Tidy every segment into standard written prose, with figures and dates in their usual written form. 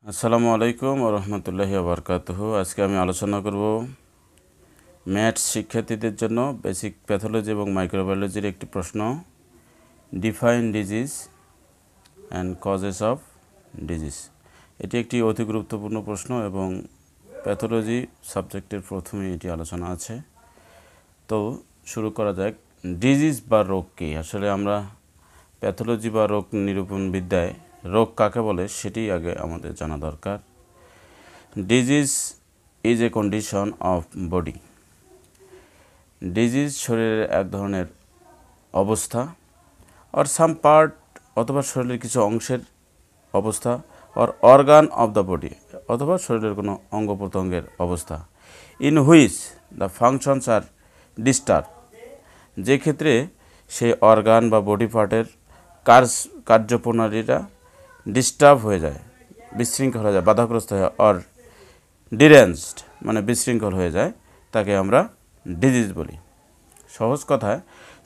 আসসালামু আলাইকুম ওয়া রাহমাতুল্লাহি ওয়া বারাকাতুহু। আজকে আমি আলোচনা করব ম্যাথস শিক্ষার্থীদের জন্য বেসিক প্যাথোলজি এবং মাইক্রোবায়োলজির একটি প্রশ্ন, define disease and causes of disease. এটি একটি অতি গুরুত্বপূর্ণ প্রশ্ন এবং প্যাথোলজি সাবজেক্টের প্রথমেই এটি আলোচনা আছে। তো শুরু করা যাক। ডিজিজ বা রোগ কী? আসলে আমরা প্যাথোলজি বা রোগ নিরূপণ বিদ্যায় রোগ কাকে বলে সেটি আগে আমাদের জানা দরকার। Disease is a condition of body. Disease শরীরের এক ধরনের অবস্থা, অর সাম পার্ট অথবা শরীরের কিছু অংশের অবস্থা, or organ of the body অথবা শরীরের কোনো অঙ্গ প্রত্যঙ্গের অবস্থা, in which the functions are disturb, যে ক্ষেত্রে সেই অর্গান বা বডি পার্টের কার্যপ্রণালীটা ডিস্টার্ব হয়ে যায়, বিশৃঙ্খল হয়ে যায়, বাধাগ্রস্ত হয়, অর ডিরেঞ্জড মানে বিশৃঙ্খল হয়ে যায়, তাকে আমরা ডিজিজ বলি। সহজ কথায়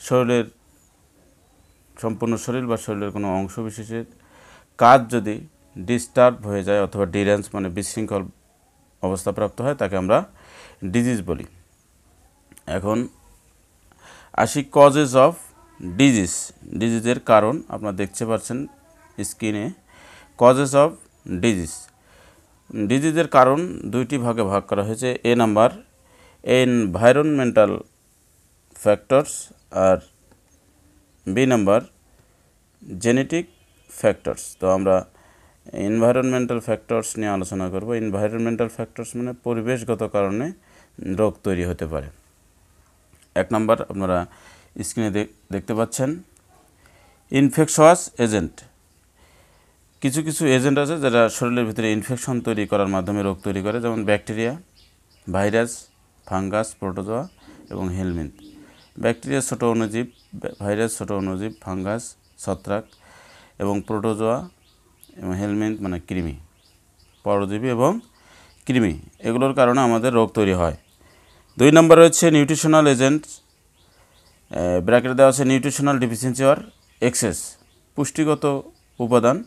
শরীরের সম্পূর্ণ শরীর বা শরীরের কোনো অংশ বিশেষের কাজ যদি ডিস্টার্ব হয়ে যায় অথবা ডিরেঞ্জ মানে বিশৃঙ্খল অবস্থাপ্রাপ্ত হয়, তাকে আমরা ডিজিজ বলি। এখন আসি কজেস অফ ডিজিজ। ডিজিজের কারণ আপনারা দেখতে পাচ্ছেন স্ক্রিনে। কজেস অফ ডিজিজ, ডিজিজের কারণ দুইটি ভাগে ভাগ করা হয়েছে। এ নাম্বার এনভায়রনমেন্টাল ফ্যাক্টরস আর বি নাম্বার জেনেটিক ফ্যাক্টরস। তো আমরা এনভায়রনমেন্টাল ফ্যাক্টরস নিয়ে আলোচনা করব। এনভায়রনমেন্টাল ফ্যাক্টরস মানে পরিবেশগত কারণে রোগ তৈরি হতে পারে। এক নাম্বার আপনারা স্ক্রিনে দেখতে পাচ্ছেন ইনফেকশাস এজেন্ট। কিছু কিছু এজেন্ট আছে যারা শরীরের ভিতরে ইনফেকশন তৈরি করার মাধ্যমে রোগ তৈরি করে, যেমন ব্যাকটেরিয়া, ভাইরাস, ফাঙ্গাস, প্রোটোজোয়া এবং হেলমিন্থ। ব্যাকটেরিয়া ছোটো অণুজীব, ভাইরাস ছোটো অণুজীব, ফাঙ্গাস ছত্রাক এবং প্রোটোজোয়া এবং হেলমিন্থ মানে কৃমি, পরজীবী এবং কৃমি, এগুলোর কারণে আমাদের রোগ তৈরি হয়। দুই নম্বর রয়েছে নিউট্রিশনাল এজেন্ট, ব্র্যাকেট দেওয়া আছে নিউট্রিশনাল ডিফিসিয়েন্সি অর এক্সেস, পুষ্টিগত উপাদান।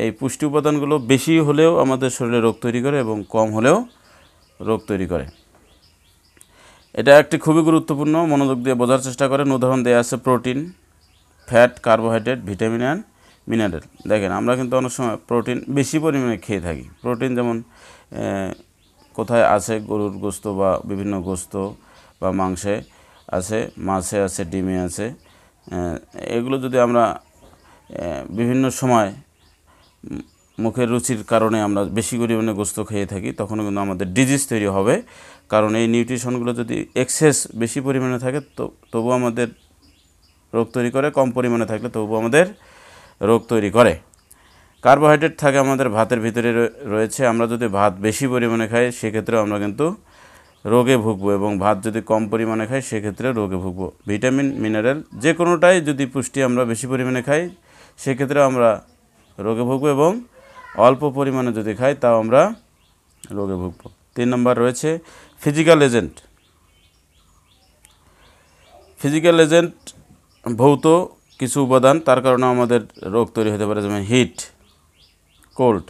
এই পুষ্টি উপাদানগুলো বেশি হলেও আমাদের শরীরে রোগ তৈরি করে এবং কম হলেও রোগ তৈরি করে। এটা একটি খুবই গুরুত্বপূর্ণ, মনোযোগ দিয়ে বোঝার চেষ্টা করেন। উদাহরণ দেওয়া আছে protein, fat, carbohydrate, vitamin and mineral. দেখেন আমরা কিন্তু অনেক সময় প্রোটিন বেশি পরিমাণে খেয়ে থাকি। প্রোটিন যেমন কোথায় আছে, গরুর গোস্ত বা বিভিন্ন গোস্ত বা মাংসে আছে, মাছে আছে, ডিমে আছে। এগুলো যদি আমরা বিভিন্ন সময় মুখের রুচির কারণে আমরা বেশি পরিমাণে গোস্ত খেয়ে থাকি, তখন কিন্তু আমাদের ডিজিজ তৈরি হবে। কারণ এই নিউট্রিশনগুলো যদি এক্সেস বেশি পরিমাণে থাকে তবু আমাদের রোগ তৈরি করে, কম পরিমাণে থাকলে তবু আমাদের রোগ তৈরি করে। কার্বোহাইড্রেট থাকে আমাদের ভাতের ভিতরে রয়েছে। আমরা যদি ভাত বেশি পরিমাণে খাই সেক্ষেত্রেও আমরা কিন্তু রোগে ভুগবো, এবং ভাত যদি কম পরিমাণে খাই সেক্ষেত্রে রোগে ভুগবো। ভিটামিন, মিনারেল যে কোনোটাই যদি পুষ্টি আমরা বেশি পরিমাণে খাই সেক্ষেত্রে আমরা রোগে ভুগবো, এবং অল্প পরিমাণে যদি খাই তাও আমরা রোগে ভুগবো। তিন নম্বর রয়েছে ফিজিক্যাল এজেন্ট। ফিজিক্যাল এজেন্ট ভৌত কিছু উপাদান, তার কারণে আমাদের রোগ তৈরি হতে পারে, যেমন হিট, কোল্ড।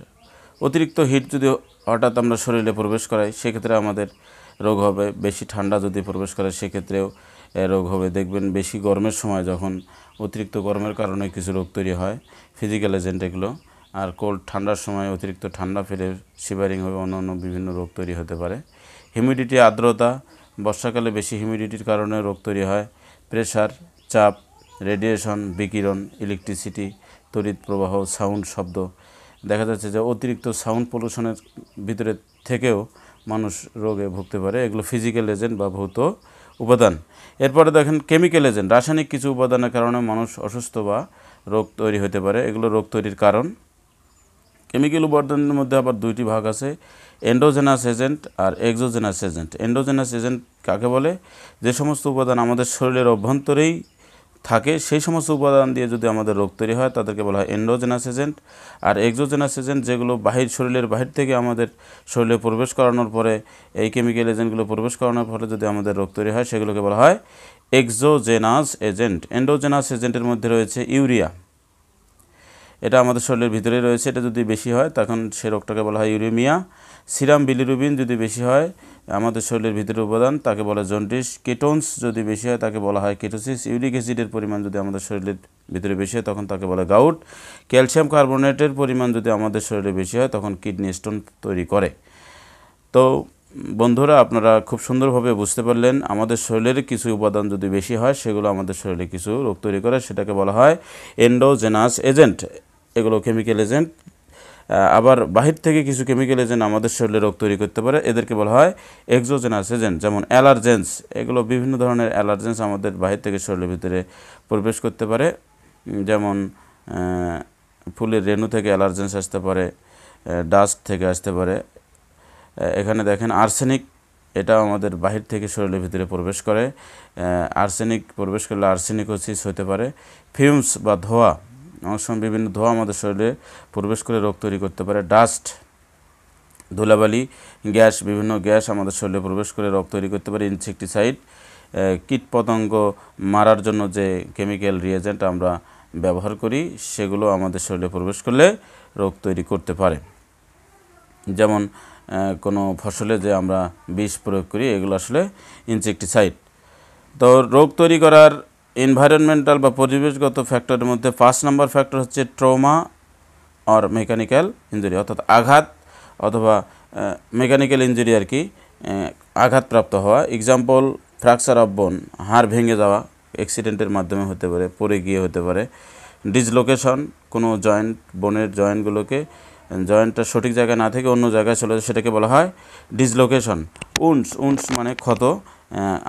অতিরিক্ত হিট যদি হঠাৎ আমরা শরীরে প্রবেশ করাই সেক্ষেত্রে আমাদের রোগ হবে। বেশি ঠান্ডা যদি প্রবেশ করে সেক্ষেত্রেও রোগ হবে। দেখবেন বেশি গরমের সময় যখন অতিরিক্ত গরমের কারণে কিছু রোগ তৈরি হয়, ফিজিক্যাল এজেন্ট এগুলো। আর কোল্ড, ঠান্ডার সময় অতিরিক্ত ঠান্ডা ফেলে শিভারিং হবে, অন্য বিভিন্ন রোগ তৈরি হতে পারে। হিউমিডিটি, আর্দ্রতা, বর্ষাকালে বেশি হিউমিডিটির কারণে রোগ তৈরি হয়। প্রেশার, চাপ, রেডিয়েশন, বিকিরণ, ইলেকট্রিসিটি, তড়িৎ প্রবাহ, সাউন্ড, শব্দ। দেখা যাচ্ছে যে অতিরিক্ত সাউন্ড পলিউশনের ভিতরে থেকেও মানুষ রোগে ভুগতে পারে। এগুলো ফিজিক্যাল এজেন্ট বা ভৌত উপাদান। এরপরে দেখেন কেমিক্যাল এজেন্ট, রাসায়নিক কিছু উপাদানের কারণে মানুষ অসুস্থ বা রোগ তৈরি হতে পারে। এগুলো রোগ তৈরির কারণ। কেমিক্যাল উপাদানের মধ্যে আবার দুইটি ভাগ আছে, এন্ডোজেনাস এজেন্ট আর এক্সোজেনাস এজেন্ট। এন্ডোজেনাস এজেন্ট কাকে বলে? যে সমস্ত উপাদান আমাদের শরীরের অভ্যন্তরেই থাকে সেই সমস্ত উপাদান দিয়ে যদি আমাদের রোগ তৈরি হয় তাদেরকে বলা হয় এন্ডোজেনাস এজেন্ট। আর এক্সোজেনাস এজেন্ট যেগুলো শরীরের বাহির থেকে আমাদের শরীরে প্রবেশ করানোর পরে, এই কেমিক্যাল এজেন্টগুলো প্রবেশ করানোর পরে যদি আমাদের রোগ তৈরি হয় সেগুলোকে বলা হয় এক্সোজেনাস এজেন্ট। এন্ডোজেনাস এজেন্টের মধ্যে রয়েছে ইউরিয়া, এটা আমাদের শরীরের ভিতরে রয়েছে, এটা যদি বেশি হয় তখন সে রোগটাকে বলা হয় ইউরেমিয়া। সিরাম বিলিরুবিন যদি বেশি হয় আমাদের শরীরের ভিতরে উপাদান তাকে বলা হয় জন্ডিস। কেটোনস যদি বেশি হয় তাকে বলা হয় কেটোসিস। ইউরিক অ্যাসিডের পরিমাণ যদি আমাদের শরীরের ভিতরে বেশি হয় তখন তাকে বলা হয় গাউট। ক্যালসিয়াম কার্বনেটের পরিমাণ যদি আমাদের শরীরে বেশি হয় তখন কিডনি স্টোন তৈরি করে। তো বন্ধুরা, আপনারা খুব সুন্দরভাবে বুঝতে পারলেন আমাদের শরীরের কিছু উপাদান যদি বেশি হয় সেগুলো আমাদের শরীরে কিছু রোগ তৈরি করে, সেটাকে বলা হয় এন্ডোজেনাস এজেন্ট। এগুলো কেমিক্যাল এজেন্ট। আবার বাহির থেকে কিছু কেমিক্যাল এজেন্ট আমাদের শরীরে রোগ তৈরি করতে পারে, এদেরকে বলা হয় এক্সোজেনাস এজেন্ট। যেমন অ্যালার্জেন্স, এগুলো বিভিন্ন ধরনের অ্যালার্জেন্স আমাদের বাহির থেকে শরীরের ভিতরে প্রবেশ করতে পারে। যেমন ফুলের রেণু থেকে অ্যালার্জেন্স আসতে পারে, ডাস্ট থেকে আসতে পারে। এখানে দেখেন আর্সেনিক, এটা আমাদের বাহির থেকে শরীরের ভিতরে প্রবেশ করে। আর্সেনিক প্রবেশ করলে আর্সেনিকোসিস হতে পারে। ফিউমস বা ধোঁয়া, অনেক সময় বিভিন্ন ধোঁয়া আমাদের শরীরে প্রবেশ করে রোগ তৈরি করতে পারে। ডাস্ট, ধুলাবালি, গ্যাস, বিভিন্ন গ্যাস আমাদের শরীরে প্রবেশ করে রোগ তৈরি করতে পারে। ইনসেকটিসাইড, কীটপতঙ্গ মারার জন্য যে কেমিক্যাল রিয়েজেন্ট আমরা ব্যবহার করি সেগুলো আমাদের শরীরে প্রবেশ করলে রোগ তৈরি করতে পারে। যেমন কোনো ফসলে যে আমরা বিষ প্রয়োগ করি এগুলো আসলে ইনসেকটিসাইড। তো রোগ তৈরি করার এনভায়রনমেন্টাল বা পরিবেশগত ফ্যাক্টরের মধ্যে 5 নম্বর ফ্যাক্টর হচ্ছে ট্রমা অর মেকানিক্যাল ইঞ্জুরি, অর্থাৎ আঘাত অথবা মেকানিক্যাল ইঞ্জুরি আর কি, আঘাতপ্রাপ্ত হওয়া। এক্সাম্পল ফ্র্যাকচার অফ বোন, হাড় ভেঙে যাওয়া অ্যাক্সিডেন্টের মাধ্যমে হতে পারে, পড়ে গিয়ে হতে পারে। ডিসলোকেশন, কোনো জয়েন্ট, বোনের জয়েন্টগুলোকে জয়েন্টটা সঠিক জায়গায় না থেকে অন্য জায়গায় চলে যায়, সেটাকে বলা হয় ডিসলোকেশন। উন্স মানে ক্ষত,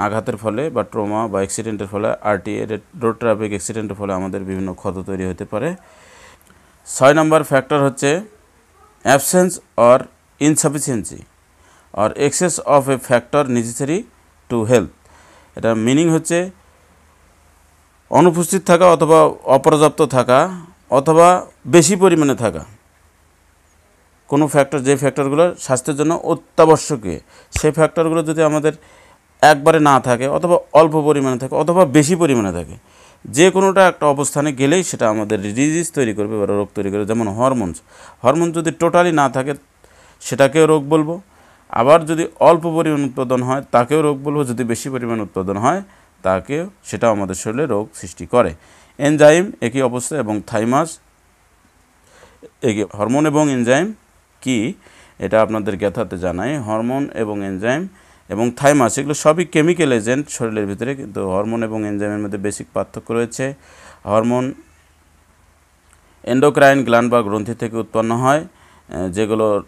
আঘাতের ফলে বা ট্রমা বা অ্যাক্সিডেন্টের ফলে, আরটিএ রোড ট্রাফিক অ্যাক্সিডেন্টের ফলে আমাদের বিভিন্ন ক্ষত তৈরি হতে পারে। 6 নম্বর ফ্যাক্টর হচ্ছে absence or insufficiency or access of A factor necessary to health. এটা মিনিং হচ্ছে অনুপস্থিত থাকা অথবা অপর্যাপ্ত থাকা অথবা বেশি পরিমাণে থাকা কোনো ফ্যাক্টর, যে ফ্যাক্টরগুলো স্বাস্থ্যের জন্য অত্যাবশ্যকীয় সেই ফ্যাক্টরগুলো যদি আমাদের একবারে না থাকে অথবা অল্প পরিমাণে থাকে অথবা বেশি পরিমাণে থাকে, যে কোনোটা একটা অবস্থানে গেলেই সেটা আমাদের ডিজিজ তৈরি করবে বা রোগ তৈরি করবে। যেমন হরমোন যদি টোটালি না থাকে সেটাকেও রোগ বলবো, আবার যদি অল্প পরিমাণ উৎপাদন হয় তাকেও রোগ বলবো, যদি বেশি পরিমাণ উৎপাদন হয় তাকেও, সেটাও আমাদের শরীরে রোগ সৃষ্টি করে। এনজাইম একই অবস্থা এবং থাইমাস একই। হরমোন এবং এনজাইম কি এটা আপনাদের জ্ঞাতার্থে জানাই। হরমোন এবং এনজাইম এবং থাইমাস এগুলো সবই কেমিক্যাল এজেন্ট শরীরের ভিতরে, কিন্তু হরমোন এবং এনজাইমের মধ্যে বেসিক পার্থক্য রয়েছে। হরমোন এন্ডোক্রাইন গ্ল্যান্ড বা গ্রন্থি থেকে উৎপন্ন হয়, যেগুলোর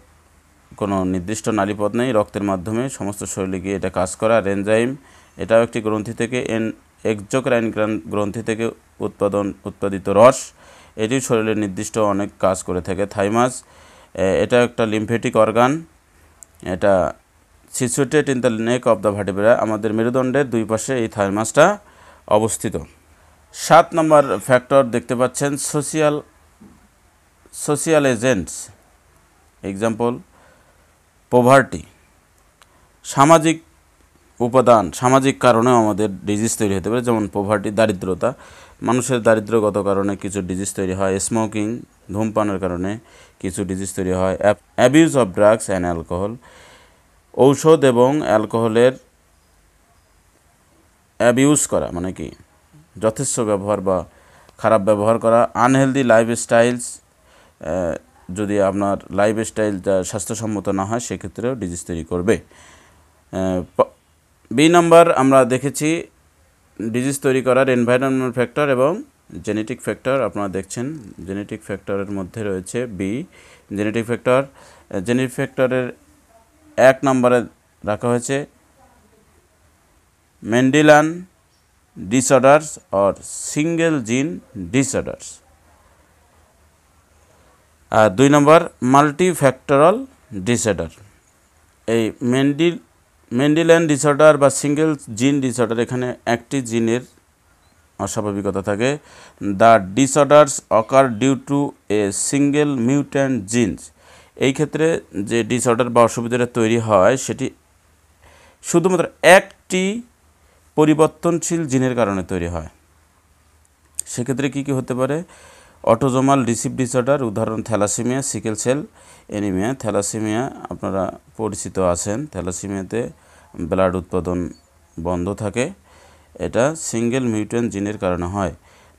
কোনো নির্দিষ্ট নালীপথ নেই, রক্তের মাধ্যমে সমস্ত শরীরে গিয়ে এটা কাজ করে। আর এনজাইম এটাও একটি গ্রন্থি থেকে, এক্সোক্রাইন গ্রন্থি থেকে উৎপাদিত রস, এটি শরীরের নির্দিষ্ট অনেক কাজ করে থাকে। থাইমাস এটা একটা লিম্ফেটিক অর্গান, এটা situated in the neck of the vertebra, আমাদের মেরুদণ্ডের দুই পাশে এই থাইমাসটা অবস্থিত। 7 নম্বর ফ্যাক্টর দেখতে পাচ্ছেন সোশিয়াল এজেন্টস। এক্সাম্পল পভার্টি, সামাজিক উপাদান, সামাজিক কারণেও আমাদের ডিজিজ তৈরি হতে পারে। যেমন পভার্টি, দারিদ্রতা, মানুষের দারিদ্র্যগত কারণে কিছু ডিজিজ তৈরি হয়। স্মোকিং, ধূমপানের কারণে কিছু ডিজিজ তৈরি হয়। Abuse of drugs and alcohol, ঔষধ এবং অ্যালকোহলের অ্যাবিউজ করা মানে কি যথেচ্ছ ব্যবহার বা খারাপ ব্যবহার করা। আনহেলদি লাইফস্টাইলস, যদি আপনার লাইফস্টাইলটা স্বাস্থ্যসম্মত না হয় সেক্ষেত্রেও ডিজিজ তৈরি করবে। বি নাম্বার আমরা দেখেছি ডিজিজ তৈরি করার এনভায়রনমেন্টাল ফ্যাক্টর এবং জেনেটিক ফ্যাক্টর। আপনারা দেখছেন জেনেটিক ফ্যাক্টরের মধ্যে রয়েছে বি, জেনেটিক ফ্যাক্টর। জেনেটিক ফ্যাক্টরের 1 নম্বরে রাখা হয়েছে Mendelian disorders or single gene disorders. আর 2 নম্বর মাল্টিফ্যাক্টরাল ডিসঅর্ডার। এই মেন্ডেলিয়ান ডিসঅর্ডার বা সিঙ্গেল জিন ডিসঅর্ডার, এখানে একটি জিনের অস্বাভাবিকতা থাকে। The disorders occur due to a single mutant genes. এই ক্ষেত্রে যে ডিসঅর্ডার বা অসুবিধাটা তৈরি হয় সেটি শুধুমাত্র একটি পরিবর্তনশীল জিনের কারণে তৈরি হয়। সেক্ষেত্রে কী কী হতে পারে? অটোজোমাল রিসিভ ডিসঅর্ডার, উদাহরণ thalassaemia, sickle cell anaemia. Thalassaemia আপনারা পরিচিত আছেন, থ্যালাসেমিয়াতে ব্লাড উৎপাদন বন্ধ থাকে, এটা সিঙ্গেল মিউট্যান্ট জিনের কারণে হয়।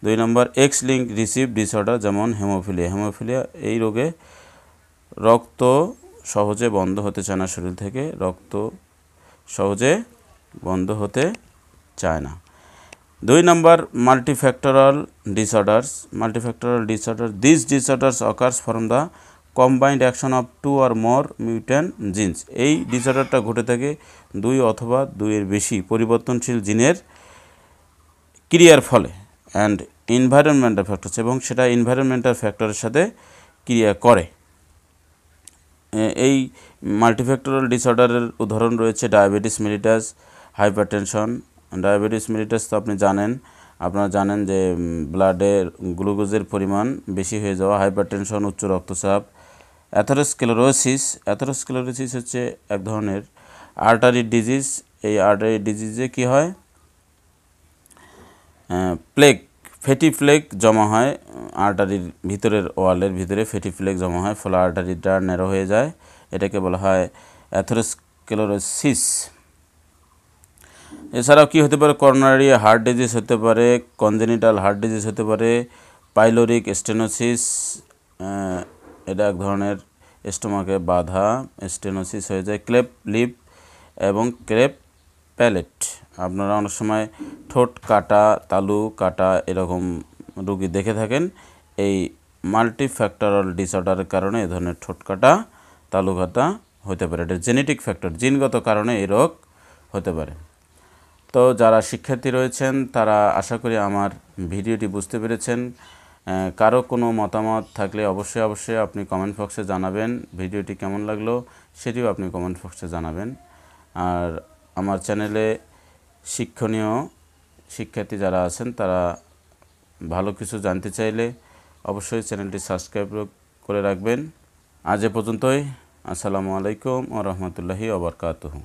2 নম্বর এক্স লিঙ্ক রিসিভ ডিসঅর্ডার, যেমন হেমোফিলিয়া। হেমোফিলিয়া এই রোগে রক্ত সহজে বন্ধ হতে চায় না, শরীর থেকে রক্ত সহজে বন্ধ হতে চায় না। 2 নম্বর multifactorial disorders. Multifactorial disorder, this disorders occurs from the combined action of 2 or more mutant genes. এই ডিসঅর্ডারটা ঘটে থাকে 2 অথবা 2 এর বেশি পরিবর্তনশীল জিনের ক্রিয়ার ফলে, অ্যান্ড এনভায়রনমেন্টাল ফ্যাক্টরস, এবং সেটা এনভায়রনমেন্টাল ফ্যাক্টরের সাথে ক্রিয়া করে। এই মাল্টিফ্যাক্টরাল ডিসঅর্ডারের উদাহরণ রয়েছে diabetes mellitus, hypertension. Diabetes mellitus তো আপনি জানেন, আপনারা জানেন যে ব্লাডের গ্লুকোজের পরিমাণ বেশি হয়ে যাওয়া, হাইপারটেনশন উচ্চ রক্তচাপ। অ্যাথেরোস্ক্লেরোসিস, অ্যাথেরোস্ক্লেরোসিস হচ্ছে এক ধরনের আর্টারি ডিজিজ। এই আর্টারি ডিজিজে কি হয়, প্লেগ, ফ্যাটি প্লেগ জমা হয় আর্টারির ভিতরের ওয়ালের ভিতরে, ফ্যাটি প্লেগ জমা হয়, ফলে আর্টারিটা ন্যারো হয়ে যায়, এটাকে বলা হয় অ্যাথেরোস্ক্লেরোসিস। এছাড়াও কি হতে পারে, করোনারি হার্ট ডিজিজ হতে পারে, কনজেনিটাল হার্ট ডিজিজ হতে পারে, পাইলোরিক স্টেনোসিস, এটা এক ধরনের স্টোমাকে বাধা, স্টেনোসিস হয়ে যায়, ক্লেপ লিপ এবং ক্রেপ প্যালেট। আপনারা অনেক সময় ঠোঁট কাটা, তালু কাটা এরকম রোগী দেখে থাকেন। এই মাল্টিফ্যাক্টরাল ডিসঅর্ডারের কারণে এ ধরনের ঠোঁট কাটা, তালু কাটা হতে পারে। এটা জেনেটিক ফ্যাক্টর, জিনগত কারণে এই রোগ হতে পারে। তো যারা শিক্ষার্থী রয়েছেন তারা আশা করি আমার ভিডিওটি বুঝতে পেরেছেন। কারো কোনো মতামত থাকলে অবশ্যই আপনি কমেন্ট বক্সে জানাবেন। ভিডিওটি কেমন লাগলো সেটিও আপনি কমেন্ট বক্সে জানাবেন। আর আমার চ্যানেলে শিক্ষণীয় শিক্ষার্থী যারা আছেন তারা ভালো কিছু জানতে চাইলে অবশ্যই চ্যানেলটি সাবস্ক্রাইব করে রাখবেন। আজ এ পর্যন্তই। আসসালামু আলাইকুম ওয়া রাহমাতুল্লাহি ওয়া বারাকাতুহু।